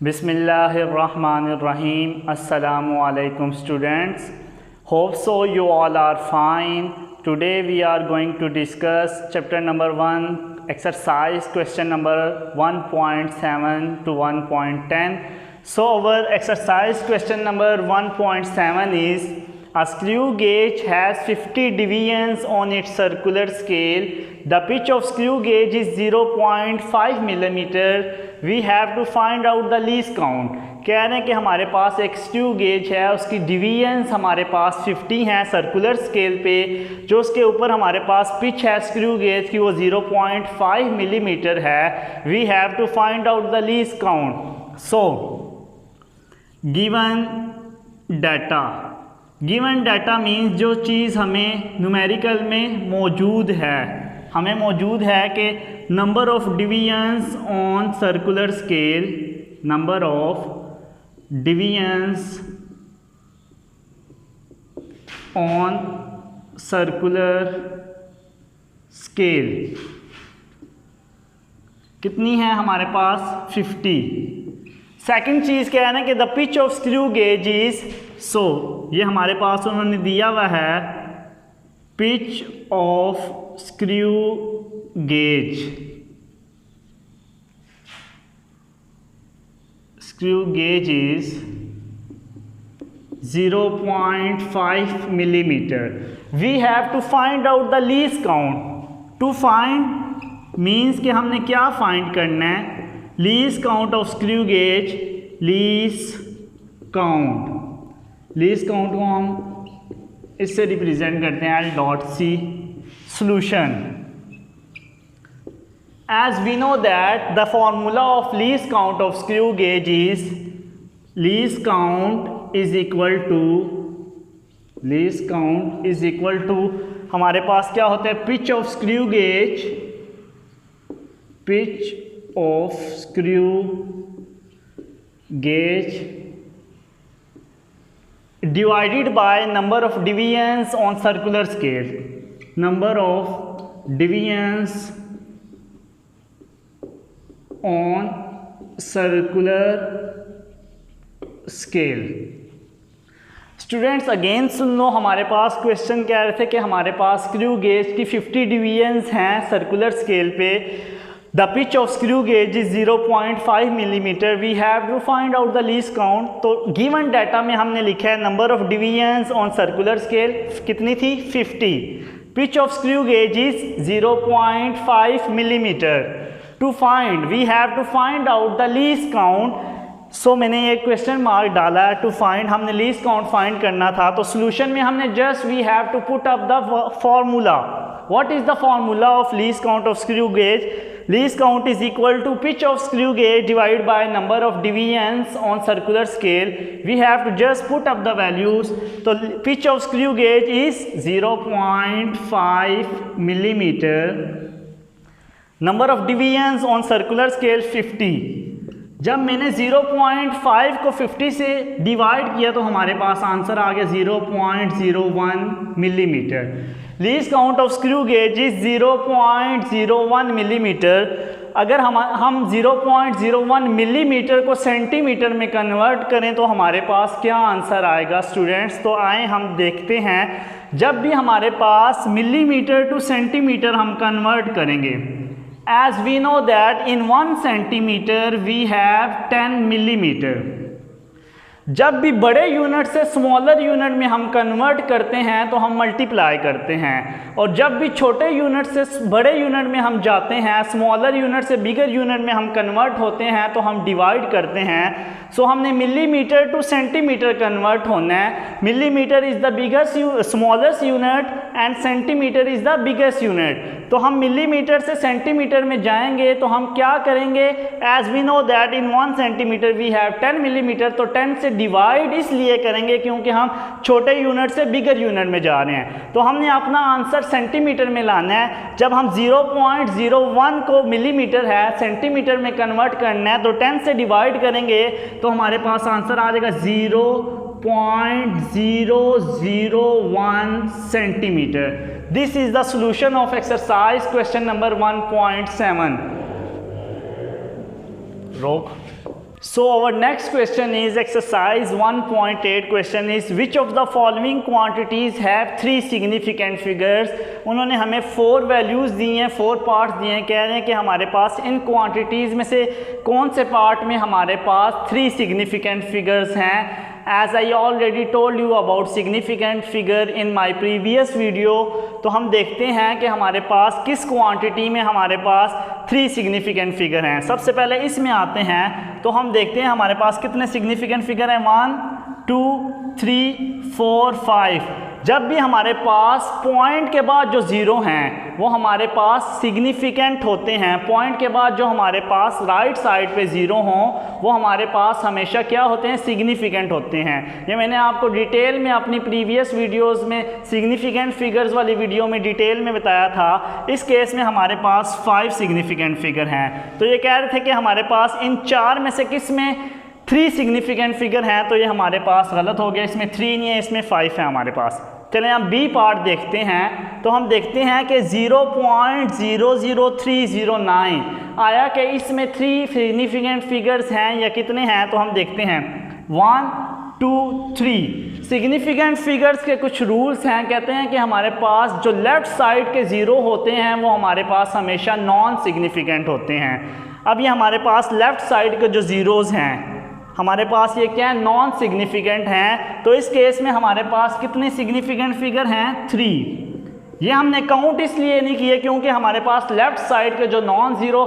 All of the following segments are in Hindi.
Bismillahirrahmanirrahim. Assalamu alaikum students. Hope so you all are fine. Today we are going to discuss chapter number 1, exercise question number 1.7 to 1.10. So our exercise question number 1.7 is: a screw gauge has 50 divisions on its circular scale. The pitch of screw gauge is 0.5 millimeter. We have to find out the least count. कह रहे हैं कि हमारे पास एक स्क्रू गेज है, उसकी डिवीजन्स हमारे पास 50 हैं सर्कुलर स्केल पे, जो उसके ऊपर हमारे पास पिच है स्क्रू गेज की वो 0.5 मिलीमीटर है. We have to find out the least count. So given data means जो चीज़ हमें न्यूमेरिकल में मौजूद है, हमें मौजूद है कि number of divisions on circular scale, number of divisions on circular scale कितनी है हमारे पास 50. सेकंड चीज़ क्या है ना कि the pitch of screw gauge is, so ये हमारे पास उन्होंने दिया हुआ है pitch of screw gauge. Screw gauge is 0.5 millimeter. We have to find out the least count. To find means कि हमने क्या फाइंड करना है, least count of screw gauge. Least count को हम इससे रिप्रेजेंट करते हैं L.C. solution. As we know that the formula of least count of screw gauge is least count is equal to हमारे पास क्या होता है pitch of screw gauge divided by number of divisions on circular scale. Number of divisions on circular scale. Students again सुन लो, हमारे पास क्वेश्चन कह रहे थे कि हमारे पास स्क्रू गेज की 50 डिवीजन्स हैं सर्कुलर स्केल पे. The pitch of screw gauge is 0.5 millimetre. We have to find out the least count. तो गिवन डाटा में हमने लिखा है number of divisions on circular scale कितनी थी 50. Pitch of screw gauge is 0.5 millimetre. To find we have to find out the least count. So मैंने ये क्वेश्चन मार्क डाला है टू फाइंड, हमने लीस्ट काउंट फाइंड करना था. तो सोल्यूशन में हमने just we have to put up the formula. What is the formula of least count of screw gauge? Least count is equal to pitch of screw gauge divide by number of divisions on circular scale. We have to just put up the values. तो pitch of screw gauge is 0.5 millimetre. Number of divisions on circular scale 50. जब मैंने 0.5 को 50 से डिवाइड किया तो हमारे पास आंसर आ गया 0.01 millimetre. Least count of screw gauge is 0.01 millimetre. अगर हम 0.01 मिलीमीटर को सेंटीमीटर में कन्वर्ट करें तो हमारे पास क्या आंसर आएगा स्टूडेंट्स? तो आए हम देखते हैं. जब भी हमारे पास मिलीमीटर टू सेंटीमीटर हम कन्वर्ट करेंगे, as we know that in 1 centimeter we have 10 millimeter. जब भी बड़े यूनिट से स्मॉलर यूनिट में हम कन्वर्ट करते हैं तो हम मल्टीप्लाई करते हैं, और जब भी छोटे यूनिट से बड़े यूनिट में हम जाते हैं, स्मॉलर यूनिट से बिगर यूनिट में हम कन्वर्ट होते हैं तो हम डिवाइड करते हैं. सो हमने मिलीमीटर टू सेंटीमीटर कन्वर्ट होना है. Millimetre is the biggest smallest unit and centimetre is the biggest unit. तो हम मिलीमीटर से सेंटीमीटर में जाएंगे तो हम क्या करेंगे, as we know that in 1 centimetre we have 10 millimetre. तो 10 से डिवाइड इसलिए करेंगे क्योंकि हम छोटे यूनिट से बिगर यूनिट में जा रहे हैं. तो हमने अपना आंसर सेंटीमीटर में लाना है. जब हम 0.01 को मिलीमीटर है सेंटीमीटर में कन्वर्ट करना है तो 10 से डिवाइड करेंगे तो हमारे पास आंसर आ जाएगा 0.001 centimetre. This is the solution of exercise question number 1.7. रोक So our next question is exercise 1.8 question is which of the following quantities have 3 significant figures। उन्होंने हमें 4 वैल्यूज़ दी हैं, 4 पार्ट्स दिए हैं, कह रहे हैं कि हमारे पास इन क्वांटिटीज़ में से कौन से पार्ट में हमारे पास 3 सिग्निफिकेंट फिगर्स हैं। As I already told you about significant figure in my previous video, तो हम देखते हैं कि हमारे पास किस क्वांटिटी में हमारे पास 3 सिग्निफिकेंट फिगर हैं। सबसे पहले इसमें आते हैं तो हम देखते हैं हमारे पास कितने सिग्निफिकेंट फिगर हैं, 1 2 3 4 5। जब भी हमारे पास पॉइंट के बाद जो ज़ीरो हैं वो हमारे पास सिग्निफिकेंट होते हैं, पॉइंट के बाद जो हमारे पास राइट साइड पे ज़ीरो हों वो हमारे पास हमेशा क्या होते हैं, सिग्निफिकेंट होते हैं। ये मैंने आपको डिटेल में अपनी प्रीवियस वीडियोस में सिग्निफिकेंट फिगर्स वाली वीडियो में डिटेल में बताया था। इस केस में हमारे पास 5 सिग्निफिकेंट फिगर हैं। तो ये कह रहे थे कि हमारे पास इन 4 में से किस में 3 सिग्निफिकेंट फिगर हैं, तो ये हमारे पास गलत हो गया, इसमें 3 नहीं है, इसमें 5 है हमारे पास। चलें हम बी पार्ट देखते हैं तो हम देखते हैं कि 0.00309 आया कि इसमें 3 सिग्निफिकेंट फिगर्स हैं या कितने हैं, तो हम देखते हैं 1 2 3। सिग्निफिकेंट फिगर्स के कुछ रूल्स हैं, कहते हैं कि हमारे पास जो लेफ़्ट साइड के ज़ीरो होते हैं वो हमारे पास हमेशा नॉन सिग्निफिकेंट होते हैं। अब ये हमारे पास लेफ़्ट साइड के जो ज़ीरोज़ हैं हमारे पास ये क्या है, नॉन सिग्निफिकेंट हैं। तो इस केस में हमारे पास कितने सिग्निफिकेंट फिगर हैं, 3। ये हमने काउंट इसलिए नहीं किए क्योंकि हमारे पास लेफ़्ट साइड के जो नॉन ज़ीरो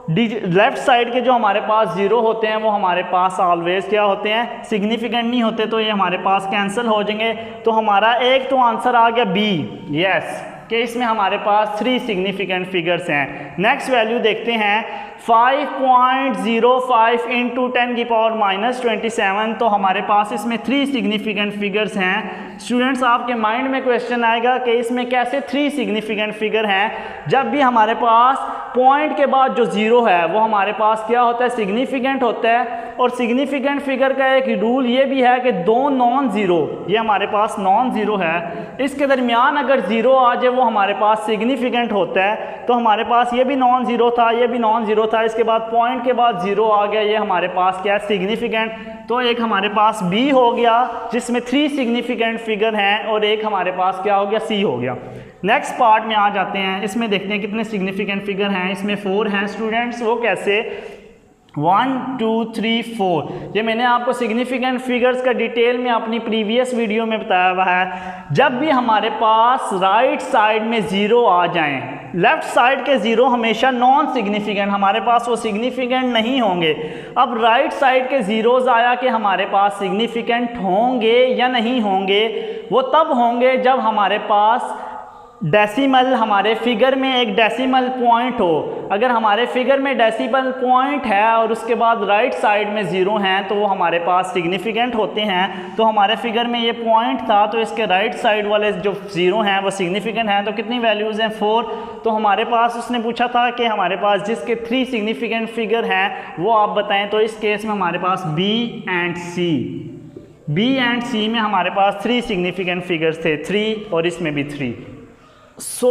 लेफ़्ट साइड के जो हमारे पास ज़ीरो होते हैं वो हमारे पास ऑलवेज़ क्या होते हैं, सिग्निफिकेंट नहीं होते, तो ये हमारे पास कैंसिल हो जाएंगे। तो हमारा एक तो आंसर आ गया बी, यस, कि इसमें हमारे पास 3 सिग्निफिकेंट फिगर्स हैं। नेक्स्ट वैल्यू देखते हैं 5.05 इंटू 10⁻⁻27। तो हमारे पास इसमें 3 सिग्निफिकेंट फिगर्स हैं। स्टूडेंट्स आपके माइंड में क्वेश्चन आएगा कि इसमें कैसे 3 सिग्निफिकेंट फिगर हैं। जब भी हमारे पास पॉइंट के बाद जो ज़ीरो है वो हमारे पास क्या होता है, सिग्निफिकेंट होता है। और सिग्निफिकेंट फिगर का एक रूल ये भी है कि 2 नॉन ज़ीरो, ये हमारे पास नॉन ज़ीरो है, इसके दरमियान अगर ज़ीरो आ जाए वो हमारे पास सिग्निफिकेंट होता है। तो हमारे पास ये भी नॉन ज़ीरो था, ये भी नॉन ज़ीरो था, इसके बाद पॉइंट के बाद ज़ीरो आ गया, ये हमारे पास क्या है, सिग्निफिकेंट। तो एक हमारे पास बी हो गया जिसमें 3 सिग्निफिकेंट फिगर हैं और एक हमारे पास क्या हो गया, सी हो गया। नेक्स्ट पार्ट में आ जाते हैं, इसमें देखते हैं कितने सिग्निफिकेंट फिगर हैं। इसमें 4 हैं स्टूडेंट्स, वो कैसे, 1 2 3 4। ये मैंने आपको सिग्निफिकेंट फिगर्स का डिटेल में अपनी प्रीवियस वीडियो में बताया हुआ है। जब भी हमारे पास राइट साइड में ज़ीरो आ जाएं, लेफ़्ट साइड के ज़ीरो हमेशा नॉन सिग्निफिकेंट, हमारे पास वो सिग्निफिकेंट नहीं होंगे। अब राइट साइड के ज़ीरोज़ आया कि हमारे पास सिग्निफिकेंट होंगे या नहीं होंगे, वो तब होंगे जब हमारे पास डेसिमल, हमारे फिगर में एक डेसिमल पॉइंट हो। अगर हमारे फिगर में डेसिमल पॉइंट है और उसके बाद राइट साइड में ज़ीरो हैं तो वो हमारे पास सिग्निफिकेंट होते हैं। तो हमारे फिगर में ये पॉइंट था तो इसके राइट साइड वाले जो ज़ीरो हैं वो सिग्निफिकेंट हैं। तो कितनी वैल्यूज़ हैं, 4। तो हमारे पास उसने पूछा था कि हमारे पास जिसके 3 सिग्निफिकेंट फिगर हैं वो आप बताएं। तो इस केस में हमारे पास बी एंड सी में हमारे पास 3 सिग्निफिकेंट फिगर्स थे, 3 और इसमें भी 3। सो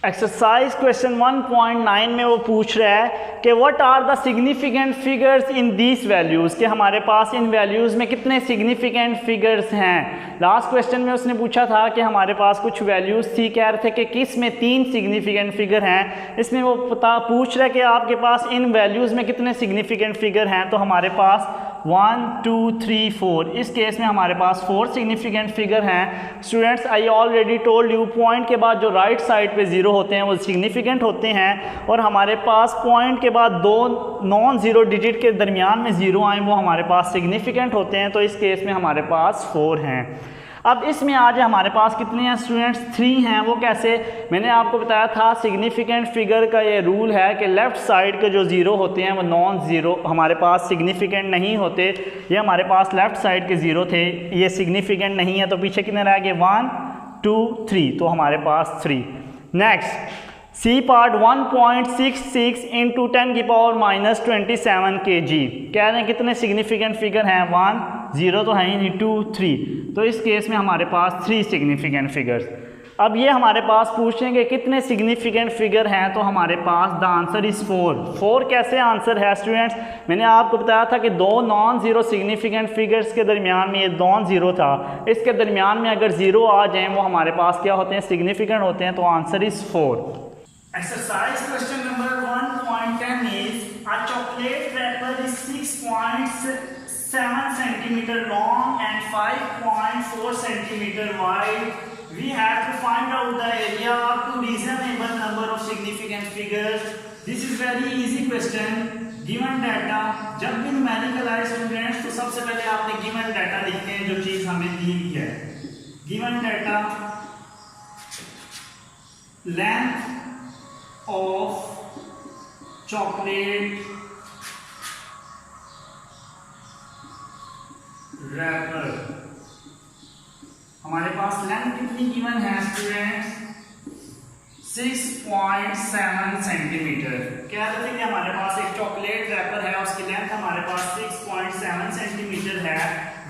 एक्सरसाइज क्वेश्चन 1.9 में वो पूछ रहा है कि what are the significant figures in these values, कि हमारे पास इन वैल्यूज़ में कितने सिग्निफिकेंट फिगर्स हैं। लास्ट क्वेश्चन में उसने पूछा था कि हमारे पास कुछ वैल्यूज़ थी, कह रहे थे कि किस में 3 सिग्निफिकेंट फिगर हैं। इसमें वो पूछ रहा है कि आपके पास इन वैल्यूज़ में कितने सिग्निफिकेंट फिगर हैं। तो हमारे पास 1 2 3 4, इस केस में हमारे पास 4 सिग्निफिकेंट फिगर हैं। Students I already told you, point के बाद जो राइट साइड पे ज़ीरो होते हैं वो सिग्निफिकेंट होते हैं और हमारे पास पॉइंट के बाद 2 नॉन ज़ीरो डिजिट के दरमियान में ज़ीरो आए वो हमारे पास सिग्निफिकेंट होते हैं। तो इस केस में हमारे पास 4 हैं। अब इसमें आज हमारे पास कितने हैं स्टूडेंट्स, 3 हैं। वो कैसे, मैंने आपको बताया था सिग्निफिकेंट फिगर का ये रूल है कि लेफ़्ट साइड के जो ज़ीरो होते हैं वो नॉन ज़ीरो हमारे पास सिग्निफिकेंट नहीं होते। ये हमारे पास लेफ़्ट साइड के ज़ीरो थे, ये सिग्निफिकेंट नहीं है। तो पीछे कितने रह गए, 1 2 3, तो हमारे पास 3। Next C part 1.66 into 10⁻⁻27 kg, कह रहे हैं कितने सिग्निफिकेंट फिगर हैं, 1 0 तो है ही नहीं, 2 3। तो इस केस में हमारे पास 3 सिग्निफिकेंट फिगर्स। अब ये हमारे पास पूछेंगे कितने सिग्निफिकेंट फिगर हैं, तो हमारे पास द आंसर इज़ 4। कैसे आंसर है स्टूडेंट्स, मैंने आपको बताया था कि दो नॉन ज़ीरो सिग्निफिकेंट फिगर्स के दरमियान में ये नॉन ज़ीरो था, इसके दरमियान में अगर ज़ीरो आ जाएँ वो हमारे पास क्या होते हैं, सिग्निफिकेंट होते हैं, तो answer is 4। Exercise question number 1.10 is a chocolate wrapper is 6.7 centimeter long and 5.4 centimeter wide. We have to find out the area up to reasonable number of significant figures. This is very easy question. Given data, जब भी न्यूमेरिकल आए स्टूडेंट्स तो सबसे पहले आपने गिवन डाटा लिखते हैं जो चीज हमें दी हुई है। Given data, length of chocolate wrapper, हमारे पास लेंथ कितनी गिवन है स्टूडेंट्स, 6.7 सेंटीमीटर। कह रहे थे कि हमारे पास एक चॉकलेट रैपर है, उसकी लेंथ हमारे पास 6.7 सेंटीमीटर है,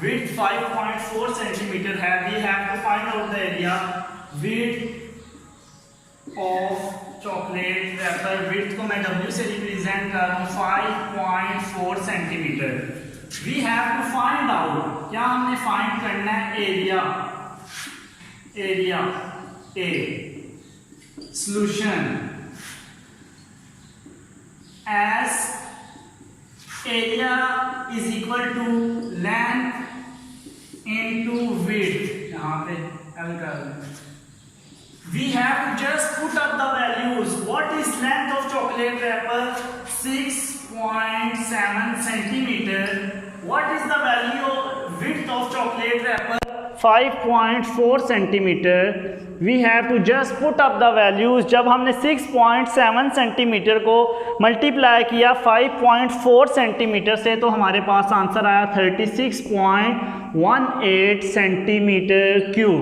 विड्थ 5.4 सेंटीमीटर है। We have to find out the area width of chocolate wrapper. Width को मैं W से रिप्रेजेंट कर रहा हूँ 5.4 centimetre. We have to find out, क्या हमने फाइंड करना है, area A solution S area is equal to length into width, यहां पे एल कर, we have to just put up the values. What is length of chocolate wrapper? 6.7 centimeter. What is the value of width of chocolate wrapper? 5.4 centimeter. We have to just put up the values. जब हमने 6.7 सेंटीमीटर को मल्टीप्लाई किया 5.4 सेंटीमीटर से, तो हमारे पास आंसर आया 36.18 सेंटीमीटर क्यूब।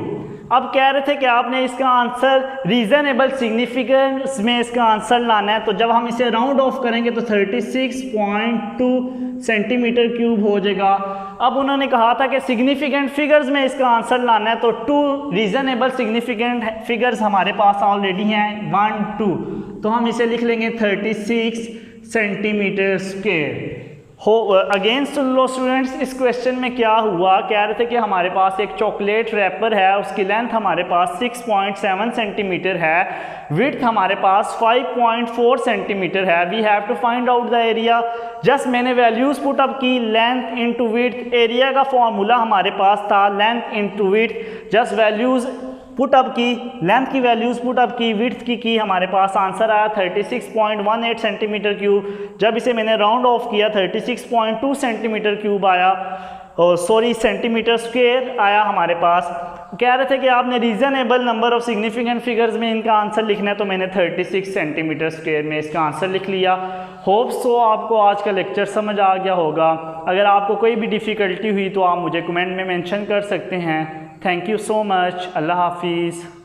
अब कह रहे थे कि आपने इसका आंसर रीज़नेबल सिग्निफिकेंस में इसका आंसर लाना है, तो जब हम इसे राउंड ऑफ करेंगे तो 36.2 सेंटीमीटर क्यूब हो जाएगा। अब उन्होंने कहा था कि सिग्निफिकेंट फिगर्स में इसका आंसर लाना है, तो 2 रीज़नेबल सिग्निफिकेंट फिगर्स हमारे पास ऑलरेडी हैं, 1 2, तो हम इसे लिख लेंगे 36 सेंटीमीटर स्क्वायर। अगेन सुन लो स्टूडेंट्स, इस क्वेश्चन में क्या हुआ, कह रहे थे कि हमारे पास एक चॉकलेट रैपर है, उसकी लेंथ हमारे पास 6.7 सेंटीमीटर है, विड्थ हमारे पास 5.4 सेंटीमीटर है। We have to find out the area. Just मैंने वैल्यूज़ पुट अप की, लेंथ इनटू विड्थ, एरिया का फॉर्मूला हमारे पास था length into width, just values put up की, लेंथ की वैल्यूज़ पुट अप की, विड्थ की हमारे पास आंसर आया 36.18 सेंटीमीटर क्यूब। जब इसे मैंने राउंड ऑफ किया 36.2 सेंटीमीटर क्यूब आया, सॉरी सेंटीमीटर स्क्वायर आया हमारे पास। कह रहे थे कि आपने reasonable number of significant figures में इनका आंसर लिखना है, तो मैंने 36 सेंटीमीटर स्क्वायर में इसका आंसर लिख लिया। होप सो आपको आज का लेक्चर समझ आ गया होगा। अगर आपको कोई भी डिफ़िकल्टी हुई तो आप मुझे कमेंट में मेंशन कर सकते हैं। Thank you so much. अल्लाह हाफिज़।